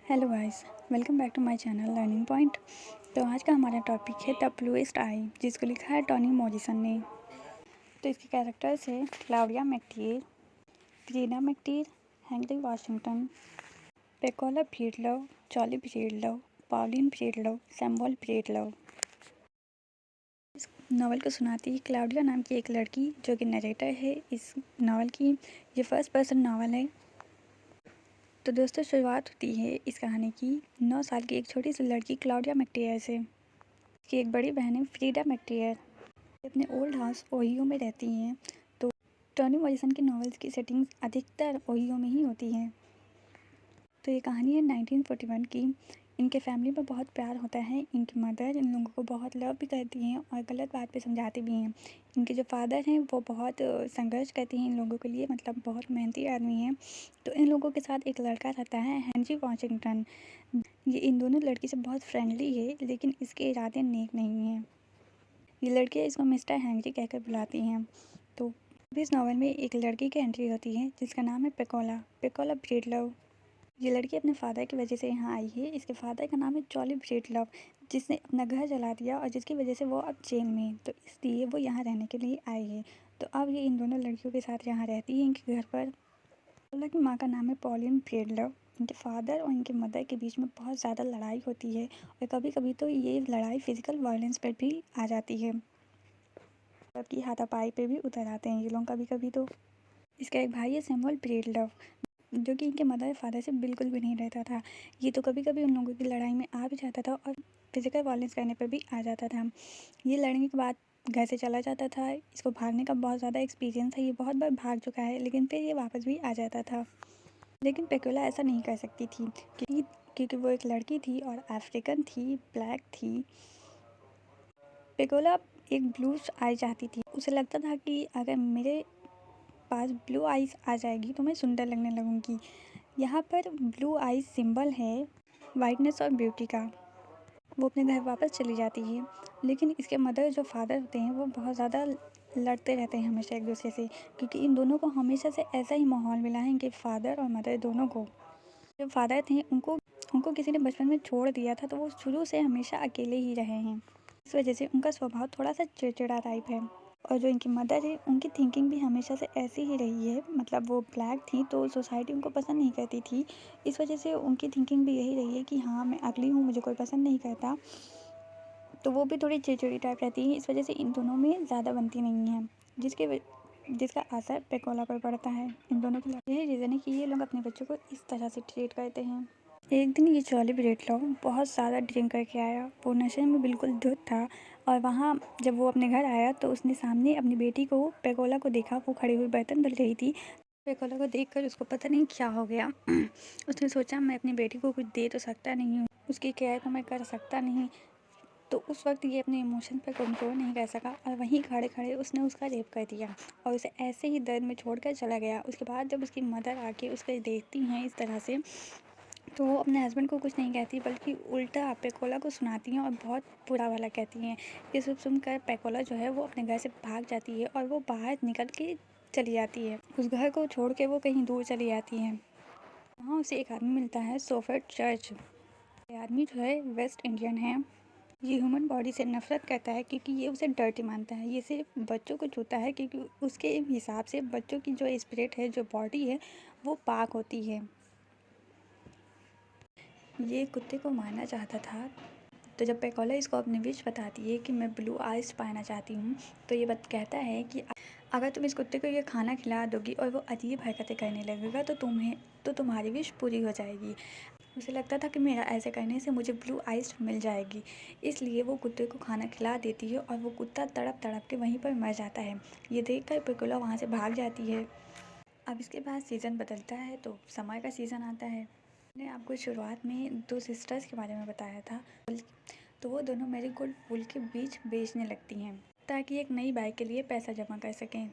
Hello guys, welcome back to my channel learning point. तो आज का हमारा टॉपिक है द ब्लूएस्ट आई, जिसको लिखा है टॉनी मॉरिसन ने। तो इसके कैरेक्टर्स है Claudia MacTeer, Frieda MacTeer, Henry Washington, Pecola Breedlove, Cholly Breedlove, Pauline Breedlove, Samuel Breedlove. इस नावल को सुनाती है क्लाउडिया नाम की एक लड़की, जो कि नरेटर है इस नावल की। ये फर्स्ट पर्सन नावल है। तो दोस्तों, शुरुआत होती है इस कहानी की 9 साल की एक छोटी सी लड़की क्लाउडिया मैकटीयर से। उसकी एक बड़ी बहन है फ्रीडा मैकटीयर, अपने ओल्ड हाउस ओहियो में रहती हैं। तो टॉनी मॉरिसन की नॉवेल्स की सेटिंग्स अधिकतर ओहियो में ही होती हैं। तो ये कहानी है 1941 की। इनके फैमिली में बहुत प्यार होता है। इनकी मदर इन लोगों को बहुत लव भी करती हैं और गलत बात पे समझाती भी हैं। इनके जो फादर हैं वो बहुत संघर्ष करती हैं इन लोगों के लिए, मतलब बहुत मेहनती आदमी हैं। तो इन लोगों के साथ एक लड़का रहता है हेनरी वॉशिंगटन। ये इन दोनों लड़की से बहुत फ्रेंडली है, लेकिन इसके इरादे नेक नहीं हैं। ये लड़कियाँ इसको मिस्टर हेनरी कहकर बुलाती हैं। तो इस नावल में एक लड़की की एंट्री होती है जिसका नाम है पेकोला ब्रीडलव। ये लड़की अपने फादर की वजह से यहाँ आई है। इसके फादर का नाम है जॉली ब्रीडलव, जिसने अपना घर जला दिया और जिसकी वजह से वो अब जेल में है। तो इसलिए वो यहाँ रहने के लिए आई है। तो अब ये इन दोनों लड़कियों के साथ यहाँ रहती है इनके घर पर। पेकोला की माँ का नाम है पॉलिन ब्रीडलव। इनके फादर और इनके मदर के बीच में बहुत ज़्यादा लड़ाई होती है और कभी कभी तो ये लड़ाई फिजिकल वायलेंस पर भी आ जाती है, की हाथापाई पे भी उतर आते हैं ये लोग कभी कभी। तो इसका एक भाई है सैमुअल ब्रीडलव, जो कि इनके मदर फादर से बिल्कुल भी नहीं रहता था। ये तो कभी कभी उन लोगों की लड़ाई में आ भी जाता था और फिजिकल वायलेंस करने पर भी आ जाता था। ये लड़ने के बाद घर से चला जाता था। इसको भागने का बहुत ज़्यादा एक्सपीरियंस है। ये बहुत बार भाग चुका है, लेकिन फिर ये वापस भी आ जाता था। लेकिन पेकोला ऐसा नहीं कर सकती थी, क्योंकि वो एक लड़की थी और अफ्रीकन थी, ब्लैक थी। पेकोला एक ब्लू आई चाहती थी। उसे लगता था कि अगर मेरे पास ब्लू आइज़ आ जाएगी तो मैं सुंदर लगने लगूंगी। यहाँ पर ब्लू आइज़ सिंबल है वाइटनेस और ब्यूटी का। वो अपने घर वापस चली जाती है, लेकिन इसके मदर जो फादर होते हैं वो बहुत ज़्यादा लड़ते रहते हैं हमेशा एक दूसरे से, क्योंकि इन दोनों को हमेशा से ऐसा ही माहौल मिला है। इनके फादर और मदर दोनों को, जो फादर थे उनको उनको किसी ने बचपन में छोड़ दिया था, तो वो शुरू से हमेशा अकेले ही रहे हैं। इस वजह से उनका स्वभाव थोड़ा सा चिड़चिड़ा टाइप है। और जो इनकी मदर है उनकी थिंकिंग भी हमेशा से ऐसी ही रही है। मतलब वो ब्लैक थी तो सोसाइटी उनको पसंद नहीं करती थी। इस वजह से उनकी थिंकिंग भी यही रही है कि हाँ, मैं अगली हूँ, मुझे कोई पसंद नहीं करता। तो वो भी थोड़ी चिड़चिड़ी टाइप रहती है। इस वजह से इन दोनों में ज़्यादा बनती नहीं है, जिसका असर पेकोला पर पड़ता है। इन दोनों की यही रीज़न है कि ये लोग अपने बच्चों को इस तरह से ट्रीट करते हैं। एक दिन ये जॉली ब्रेडलॉ बहुत ज़्यादा ड्रिंक करके आया। वो नशे में बिल्कुल धुत था। और वहाँ जब वो अपने घर आया तो उसने सामने अपनी बेटी को, पेकोला को देखा। वो खड़ी हुई बर्तन धुल रही थी। पेकोला को देखकर उसको पता नहीं क्या हो गया। उसने सोचा, मैं अपनी बेटी को कुछ दे तो सकता नहीं हूँ, उसकी केयर तो मैं कर सकता नहीं। तो उस वक्त ये अपने इमोशन पर कंट्रोल नहीं कर सका और वहीं खड़े खड़े उसने उसका रेप कर दिया और उसे ऐसे ही दर्द में छोड़कर चला गया। उसके बाद जब उसकी मदर आके उसको देखती हैं इस तरह से, तो वो अपने हस्बैंड को कुछ नहीं कहती, बल्कि उल्टा पेकोला को सुनाती हैं और बहुत बुरा वाला कहती हैं। ये सब सुनकर पेकोला जो है वो अपने घर से भाग जाती है और वो बाहर निकल के चली जाती है। उस घर को छोड़ के वो कहीं दूर चली जाती है। वहाँ उसे एक आदमी मिलता है, सोफर्ड चर्च। ये आदमी जो है वेस्ट इंडियन है। ये ह्यूमन बॉडी से नफरत करता है क्योंकि ये उसे डर्टी मानता है। ये सिर्फ बच्चों को छूता है क्योंकि उसके हिसाब से बच्चों की जो स्पिरिट है, जो बॉडी है, वो पाक होती है। ये कुत्ते को मारना चाहता था। तो जब पेकोला इसको अपनी विश बताती है कि मैं ब्लू आइज पाना चाहती हूँ, तो ये कहता है कि अगर तुम इस कुत्ते को ये खाना खिला दोगी और वो अजीब हरकतें करने लगेगा तो तुम्हारी विश पूरी हो जाएगी। उसे लगता था कि मेरा ऐसे करने से मुझे ब्लू आइज मिल जाएगी, इसलिए वो कुत्ते को खाना खिला देती है और वो कुत्ता तड़प तड़प के वहीं पर मर जाता है। ये देखकर पेकोला वहाँ से भाग जाती है। अब इसके बाद सीज़न बदलता है तो समर का सीज़न आता है। मैंने आपको शुरुआत में 2 सिस्टर्स के बारे में बताया था। तो वो दोनों मैरीगोल्ड फूल के बीज बेचने लगती हैं ताकि एक नई बाइक के लिए पैसा जमा कर सकें।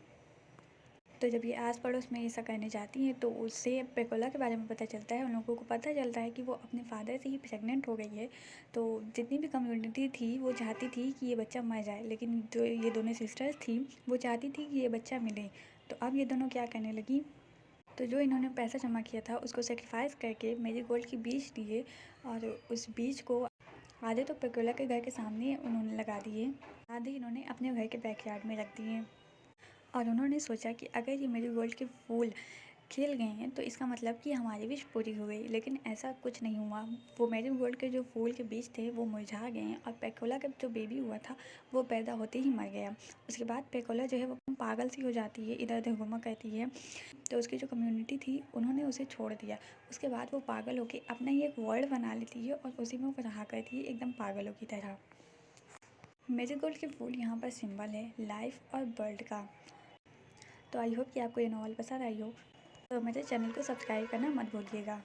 तो जब ये आस पड़ोस में ऐसा करने जाती हैं तो उससे पेकोला के बारे में पता चलता है। उन लोगों को पता चलता है कि वो अपने फादर से ही प्रेग्नेंट हो गई है। तो जितनी भी कम्युनिटी थी वो चाहती थी कि ये बच्चा मर जाए, लेकिन जो ये दोनों सिस्टर्स थी वो चाहती थी कि ये बच्चा मिले। तो अब ये दोनों क्या करने लगी, तो जो इन्होंने पैसा जमा किया था उसको सेक्रीफाइस करके मेरीगोल्ड के बीज दिए और उस बीज को आधे तो पेकोला के घर के सामने उन्होंने लगा दिए, आधे इन्होंने अपने घर के बैकयार्ड में रख दिए। और उन्होंने सोचा कि अगर ये मेरीगोल्ड के फूल खिल गए हैं तो इसका मतलब कि हमारी विश पूरी हो गई, लेकिन ऐसा कुछ नहीं हुआ। वो मेरीगोल्ड के जो फूल के बीज थे वो मुरझा गए हैं और पेकोला का जो बेबी हुआ था वो पैदा होते ही मर गया। उसके बाद पेकोला जो है वो पागल सी हो जाती है, इधर उधर घूमा करती है। तो उसकी जो कम्युनिटी थी उन्होंने उसे छोड़ दिया। उसके बाद वो पागल होकर अपना ही एक वर्ल्ड बना लेती है और उसी में वो रहा करती है एकदम पागलों की तरह। मेरीगोल्ड के फूल यहाँ पर सिंबल है लाइफ और बर्ड का। तो आई होप कि आपको ये नॉवल पसंद आई हो। तो मेरे चैनल को सब्सक्राइब करना मत भूलिएगा।